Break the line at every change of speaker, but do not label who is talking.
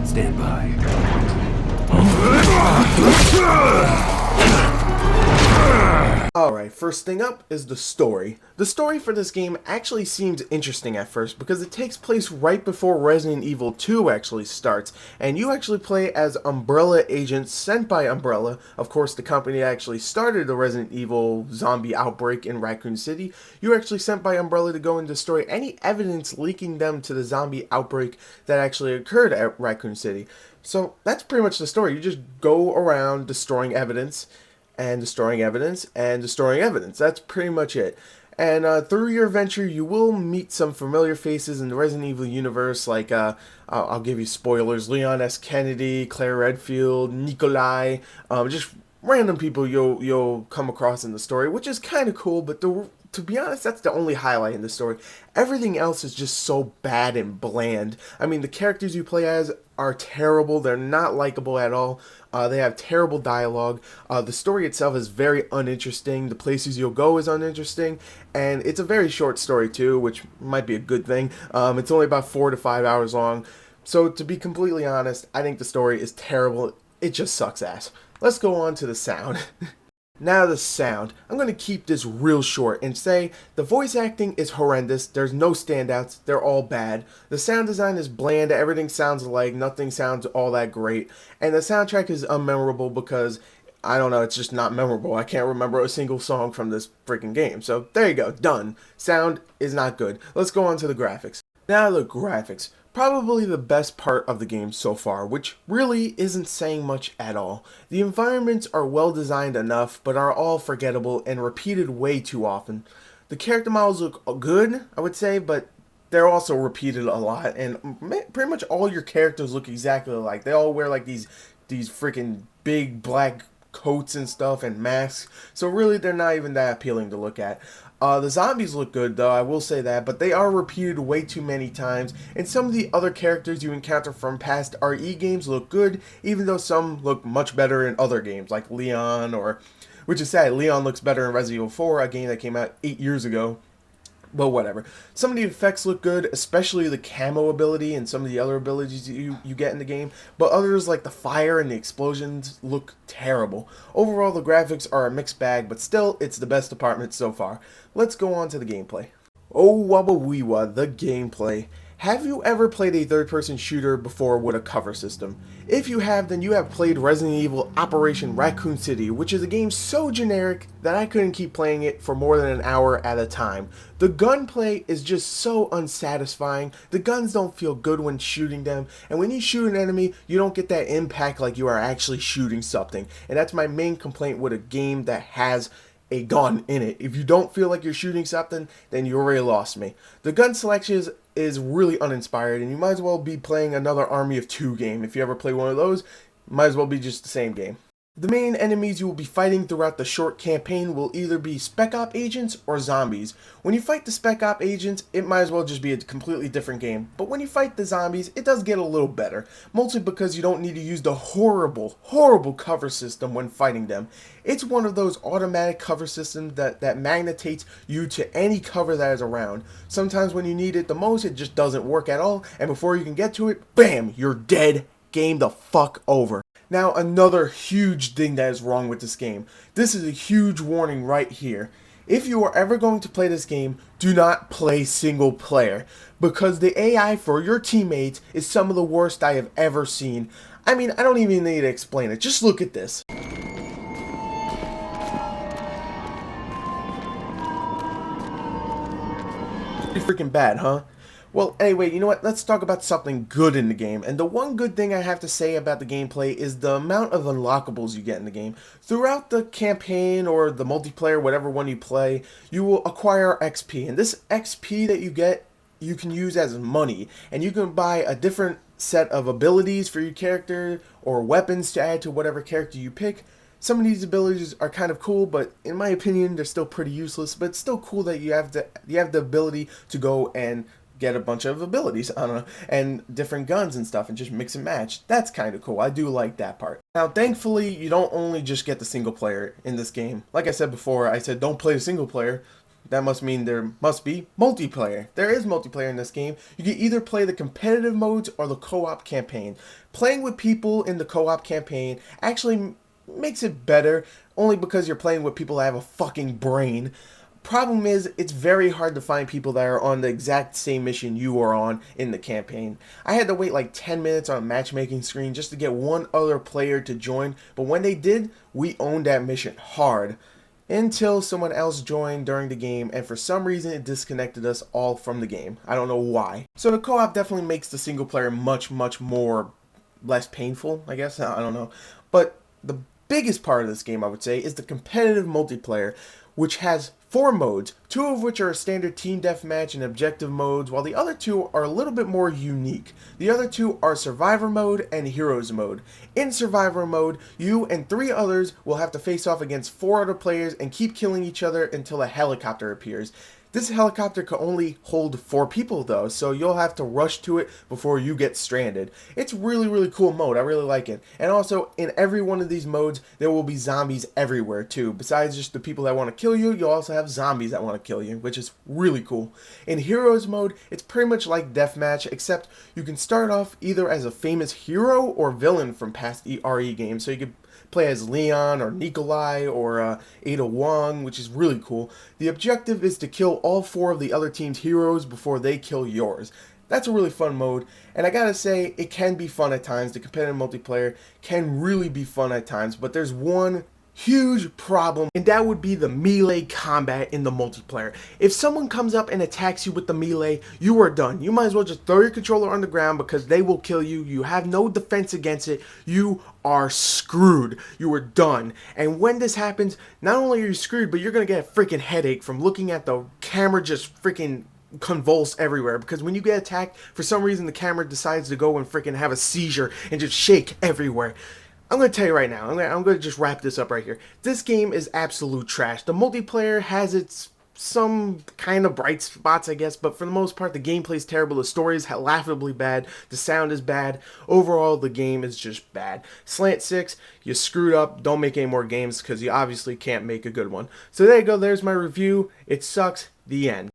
Stand by.
Alright, first thing up is the story. The story for this game actually seems interesting at first because it takes place right before Resident Evil 2 actually starts, and you actually play as Umbrella agents sent by Umbrella, of course the company that actually started the Resident Evil zombie outbreak in Raccoon City. You're actually sent by Umbrella to go and destroy any evidence linking them to the zombie outbreak that actually occurred at Raccoon City. So that's pretty much the story. You just go around destroying evidence, and destroying evidence, and destroying evidence. That's pretty much it. And through your adventure, you will meet some familiar faces in the Resident Evil universe, like, I'll give you spoilers, Leon S. Kennedy, Claire Redfield, Nikolai, just random people you'll come across in the story, which is kind of cool, but to be honest, that's the only highlight in the story. Everything else is just so bad and bland. I mean, the characters you play as are terrible. They're not likable at all. They have terrible dialogue. The story itself is very uninteresting. The places you'll go is uninteresting. And it's a very short story too, which might be a good thing. It's only about 4 to 5 hours long. So to be completely honest, I think the story is terrible. It just sucks ass. Let's go on to the sound. Now the sound. I'm going to keep this real short and say the voice acting is horrendous. There's no standouts. They're all bad. The sound design is bland. Everything sounds alike. Nothing sounds all that great. And the soundtrack is unmemorable because, I don't know, it's just not memorable. I can't remember a single song from this freaking game. So there you go. Done. Sound is not good. Let's go on to the graphics. Now the graphics. Probably the best part of the game so far, which really isn't saying much at all. The environments are well designed enough, but are all forgettable and repeated way too often. The character models look good, I would say, but they're also repeated a lot, and pretty much all your characters look exactly alike. They all wear like these freaking big black coats and stuff and masks, so really they're not even that appealing to look at. The zombies look good though, I will say that, but they are repeated way too many times, and some of the other characters you encounter from past RE games look good, even though some look much better in other games, like Leon, which is sad, Leon looks better in Resident Evil 4, a game that came out 8 years ago. But whatever. Some of the effects look good, especially the camo ability and some of the other abilities you get in the game. But others like the fire and the explosions look terrible. Overall, the graphics are a mixed bag, but still, it's the best department so far. Let's go on to the gameplay. Oh, wabba-wee-wa, the gameplay. Have you ever played a third-person shooter before with a cover system? If you have, then you have played Resident Evil Operation Raccoon City, which is a game so generic that I couldn't keep playing it for more than an hour at a time. The gunplay is just so unsatisfying. The guns don't feel good when shooting them, and when you shoot an enemy, you don't get that impact like you are actually shooting something. And that's my main complaint with a game that has a gun in it. If you don't feel like you're shooting something, then you already lost me. The gun selection is really uninspired, and you might as well be playing another Army of Two game. If you ever play one of those, might as well be just the same game. The main enemies you will be fighting throughout the short campaign will either be Spec Op agents or zombies. When you fight the Spec Op agents, it might as well just be a completely different game. But when you fight the zombies, it does get a little better. Mostly because you don't need to use the horrible, horrible cover system when fighting them. It's one of those automatic cover systems that magnetates you to any cover that is around. Sometimes when you need it the most, it just doesn't work at all. And before you can get to it, bam, you're dead. Game the fuck over. Now, another huge thing that is wrong with this game. This is a huge warning right here. If you are ever going to play this game, do not play single player, because the AI for your teammates is some of the worst I have ever seen. I mean, I don't even need to explain it. Just look at this. Pretty freaking bad, huh? Well, anyway, you know what? Let's talk about something good in the game. And the one good thing I have to say about the gameplay is the amount of unlockables you get in the game. Throughout the campaign or the multiplayer, whatever one you play, you will acquire XP. And this XP that you get, you can use as money. And you can buy a different set of abilities for your character or weapons to add to whatever character you pick. Some of these abilities are kind of cool, but in my opinion, they're still pretty useless. But it's still cool that you have the ability to go and get a bunch of abilities, I don't know, and different guns and stuff and just mix and match. That's kind of cool. I do like that part. Now, thankfully, you don't only just get the single player in this game. Like I said before, I said don't play the single player. that must mean there must be multiplayer. There is multiplayer in this game. You can either play the competitive modes or the co-op campaign. Playing with people in the co-op campaign actually makes it better, only because you're playing with people that have a fucking brain. Problem is, it's very hard to find people that are on the exact same mission you are on in the campaign. I had to wait like 10 minutes on a matchmaking screen just to get one other player to join, but when they did, we owned that mission hard. Until someone else joined during the game, and for some reason it disconnected us all from the game. I don't know why. So the co-op definitely makes the single player much more less painful, I guess. I don't know. But the biggest part of this game, I would say, is the competitive multiplayer, which has 4 modes, 2 of which are standard team deathmatch and objective modes, while the other 2 are a little bit more unique. The other 2 are survivor mode and heroes mode. In survivor mode, you and 3 others will have to face off against 4 other players and keep killing each other until a helicopter appears. This helicopter can only hold 4 people though, so you'll have to rush to it before you get stranded. It's really cool mode, I really like it. And also, in every one of these modes, there will be zombies everywhere too. Besides just the people that want to kill you, you'll also have zombies that want to kill you, which is really cool. In heroes mode, it's pretty much like deathmatch, except you can start off either as a famous hero or villain from past RE games, so you could play as Leon or Nikolai or Ada Wong, which is really cool. The objective is to kill all 4 of the other team's heroes before they kill yours. That's a really fun mode, and I gotta say, it can be fun at times. The competitive multiplayer can really be fun at times, but there's one huge problem, and that would be the melee combat in the multiplayer. If someone comes up and attacks you with the melee, you are done. You might as well just throw your controller on the ground because they will kill you. You have no defense against it. You are screwed. You are done. And when this happens, not only are you screwed, but you're gonna get a freaking headache from looking at the camera just freaking convulse everywhere, because when you get attacked, for some reason the camera decides to go and freaking have a seizure and just shake everywhere. I'm going to tell you right now, I'm going to just wrap this up right here. This game is absolute trash. The multiplayer has its some kind of bright spots, I guess, but for the most part, the gameplay is terrible. The story is laughably bad. The sound is bad. Overall, the game is just bad. Slant 6, you screwed up. Don't make any more games because you obviously can't make a good one. So there you go. There's my review. It sucks. The end.